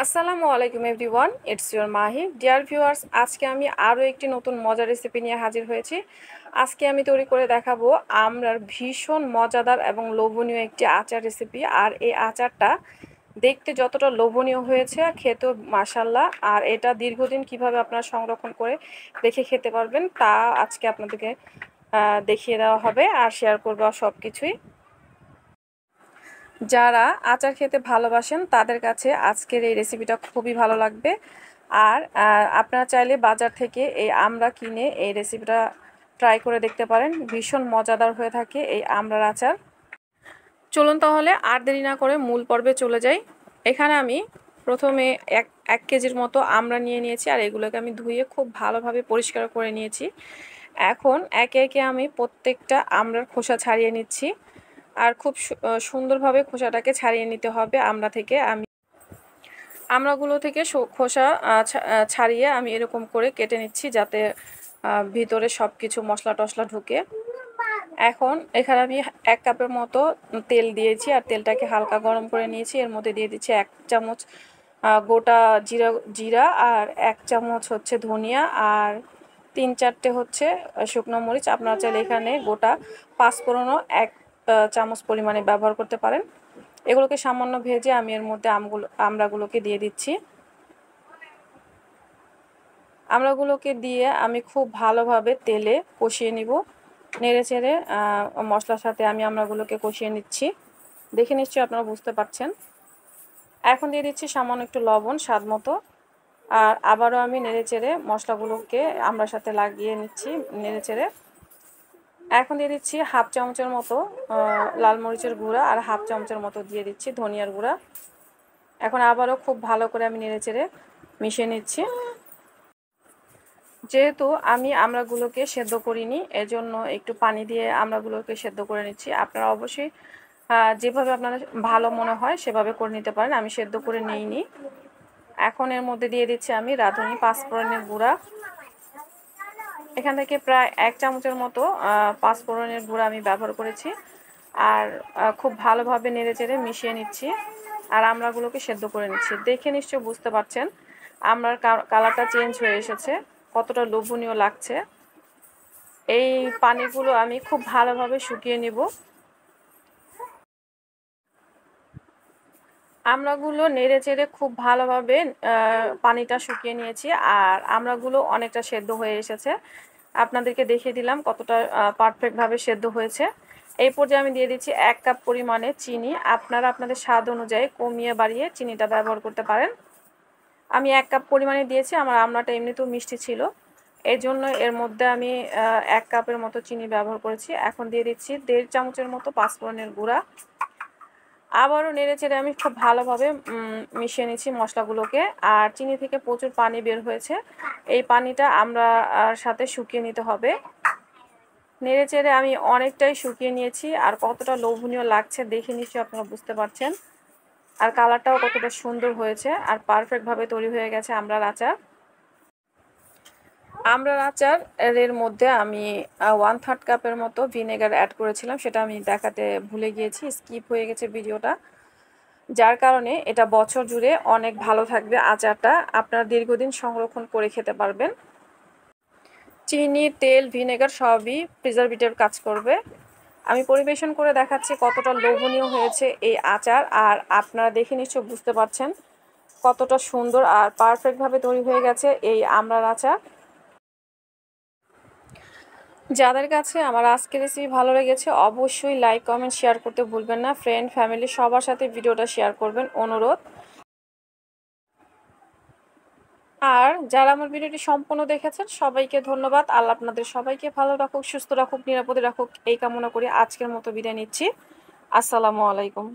আসসালামু আলাইকুম everyone, it's your Mahi. Dear viewers, আজকে আমি আরও একটি নতুন মজার রেসিপি নিয়ে হাজির হয়েছি। আজকে আমি তৈরি করে দেখাবো আমরার ভীষণ মজাদার এবং লোভনীয় একটি আচার রেসিপি। আর এই আচারটা দেখতে যতটা লোভনীয় হয়েছে, খেতেও মাশাল্লাহ। আর এটা দীর্ঘদিন কিভাবে আপনারা সংরক্ষণ করে রেখে খেতে পারবেন তা আজকে আপনাদেরকে দেখিয়ে দেওয়া হবে আর শেয়ার করবো সব কিছুই। যারা আচার খেতে ভালোবাসেন তাদের কাছে আজকের এই রেসিপিটা খুবই ভালো লাগবে। আর আপনারা চাইলে বাজার থেকে এই আমড়া কিনে এই রেসিপিটা ট্রাই করে দেখতে পারেন। ভীষণ মজাদার হয়ে থাকে এই আমড়ার আচার। চলুন তাহলে আর দেরি না করে মূল পর্বে চলে যাই। এখানে আমি প্রথমে এক কেজির মতো আমড়া নিয়ে নিয়েছি, আর এগুলোকে আমি ধুয়ে খুব ভালোভাবে পরিষ্কার করে নিয়েছি। এখন একে একে আমি প্রত্যেকটা আমড়ার খোসা ছাড়িয়ে নিচ্ছি, আর খুব সুন্দরভাবে খোসাটাকে ছাড়িয়ে নিতে হবে আমড়া থেকে। আমি আমড়াগুলো থেকে খোসা ছাড়িয়ে আমি এরকম করে কেটে নিচ্ছি, যাতে ভিতরে সব কিছু মশলা টশলা ঢুকে। এখন এখানে আমি 1 কাপের মতো তেল দিয়েছি, আর তেলটাকে হালকা গরম করে নিয়েছি। এর মধ্যে দিয়ে দিচ্ছি 1 চামচ গোটা জিরা, আর 1 চামচ হচ্ছে ধনিয়া, আর 3-4টে হচ্ছে শুকনো মরিচ। আপনারা চাইলে এখানে গোটা 5 ফোড়নও 1 চামচ পরিমাণে ব্যবহার করতে পারেন। এগুলোকে সামান্য ভেজে আমি এর মধ্যে আমড়াগুলোকে দিয়ে দিচ্ছি। আমড়াগুলোকে দিয়ে আমি খুব ভালোভাবে তেলে কষিয়ে নিব। নেড়ে চেড়ে মশলার সাথে আমি আমড়াগুলোকে কষিয়ে নিচ্ছি। দেখে নিশ্চয়ই আপনারা বুঝতে পারছেন। এখন দিয়ে দিচ্ছি সামান্য একটু লবণ স্বাদ মতো, আর আবারও আমি নেড়ে চেড়ে মশলাগুলোকে আমড়ার সাথে লাগিয়ে নিচ্ছি নেড়ে চেড়ে। এখন দিয়ে দিচ্ছি 1/2 চামচের মতো লাল মরিচের গুঁড়া, আর 1/2 চামচের মতো দিয়ে দিচ্ছি ধনিয়ার গুঁড়া। এখন আবারও খুব ভালো করে আমি নেড়ে চেড়ে মিশিয়ে নিচ্ছি। যেহেতু আমি আমড়াগুলোকে সেদ্ধ করিনি, এজন্য একটু পানি দিয়ে আমড়াগুলোকে সেদ্ধ করে নিচ্ছি। আপনারা অবশ্যই যেভাবে আপনাদের ভালো মনে হয় সেভাবে করে নিতে পারেন। আমি সেদ্ধ করে নিইনি। এখন এর মধ্যে দিয়ে দিচ্ছি আমি রাঁধুনি 5 ফোড়নের গুঁড়া। এখান থেকে প্রায় 1 চামচের মতো 5 ফোড়নের গুঁড়া আমি ব্যবহার করেছি। আর খুব ভালোভাবে নেড়ে চেড়ে মিশিয়ে নিচ্ছি, আর আমড়াগুলোকে সেদ্ধ করে নিচ্ছি। দেখে নিশ্চয়ই বুঝতে পারছেন আমড়ার কালারটা চেঞ্জ হয়ে এসেছে, কতটা লোভনীয় লাগছে। এই পানিগুলো আমি খুব ভালোভাবে শুকিয়ে নিব। আমড়াগুলো নেড়ে চেড়ে খুব ভালোভাবে পানিটা শুকিয়ে নিয়েছি, আর আমড়াগুলো অনেকটা সেদ্ধ হয়ে এসেছে। আপনাদেরকে দেখিয়ে দিলাম কতটা পারফেক্টভাবে সেদ্ধ হয়েছে। এই পর্যায়ে আমি দিয়ে দিচ্ছি 1 কাপ পরিমাণে চিনি। আপনারা আপনাদের স্বাদ অনুযায়ী কমিয়ে বাড়িয়ে চিনিটা ব্যবহার করতে পারেন। আমি 1 কাপ পরিমাণে দিয়েছি, আমার আমড়াটা এমনিতেও মিষ্টি ছিল, এর জন্য এর মধ্যে আমি 1 কাপের মতো চিনি ব্যবহার করেছি। এখন দিয়ে দিচ্ছি 1.5 চামচের মতো 5 ফোড়নের গুঁড়া। আবারও নেড়ে চেড়ে আমি খুব ভালোভাবে মিশিয়ে নিচ্ছি মশলাগুলোকে। আর চিনি থেকে প্রচুর পানি বের হয়েছে, এই পানিটা আমরা সাথে শুকিয়ে নিতে হবে। নেড়ে চেড়ে আমি অনেকটাই শুকিয়ে নিয়েছি, আর কতটা লোভনীয় লাগছে দেখে নিশ্চয়ই আপনারা বুঝতে পারছেন। আর কালারটাও কতটা সুন্দর হয়েছে, আর পারফেক্টভাবে তৈরি হয়ে গেছে আমড়ার আচার। আমড়ার আচার এর মধ্যে আমি 1/3 কাপের মতো ভিনেগার অ্যাড করেছিলাম, সেটা আমি দেখাতে ভুলে গিয়েছি, স্কিপ হয়ে গেছে ভিডিওটা। যার কারণে এটা বছর জুড়ে অনেক ভালো থাকবে আচারটা, আপনারা দীর্ঘদিন সংরক্ষণ করে খেতে পারবেন। চিনি, তেল, ভিনেগার সবই প্রিজারভেটিভ কাজ করবে। আমি পরিবেশন করে দেখাচ্ছি কতটা লোভনীয় হয়েছে এই আচার, আর আপনারা দেখে নিশ্চয় বুঝতে পারছেন কতটা সুন্দর আর পারফেক্টভাবে তৈরি হয়ে গেছে এই আমড়ার আচার। যাদের কাছে আমার আজকের রেসিপি ভালো লেগেছে অবশ্যই লাইক, কমেন্ট, শেয়ার করতে ভুলবেন না। ফ্রেন্ড, ফ্যামিলি সবার সাথে ভিডিওটা শেয়ার করবেন অনুরোধ। আর যারা আমার ভিডিওটি সম্পূর্ণ দেখেছেন সবাইকে ধন্যবাদ। আল্লাহ আপনাদের সবাইকে ভালো রাখুক, সুস্থ রাখুক, নিরাপদে রাখুক এই কামনা করি আজকের মতো বিদায় নিচ্ছি। আসসালামু আলাইকুম।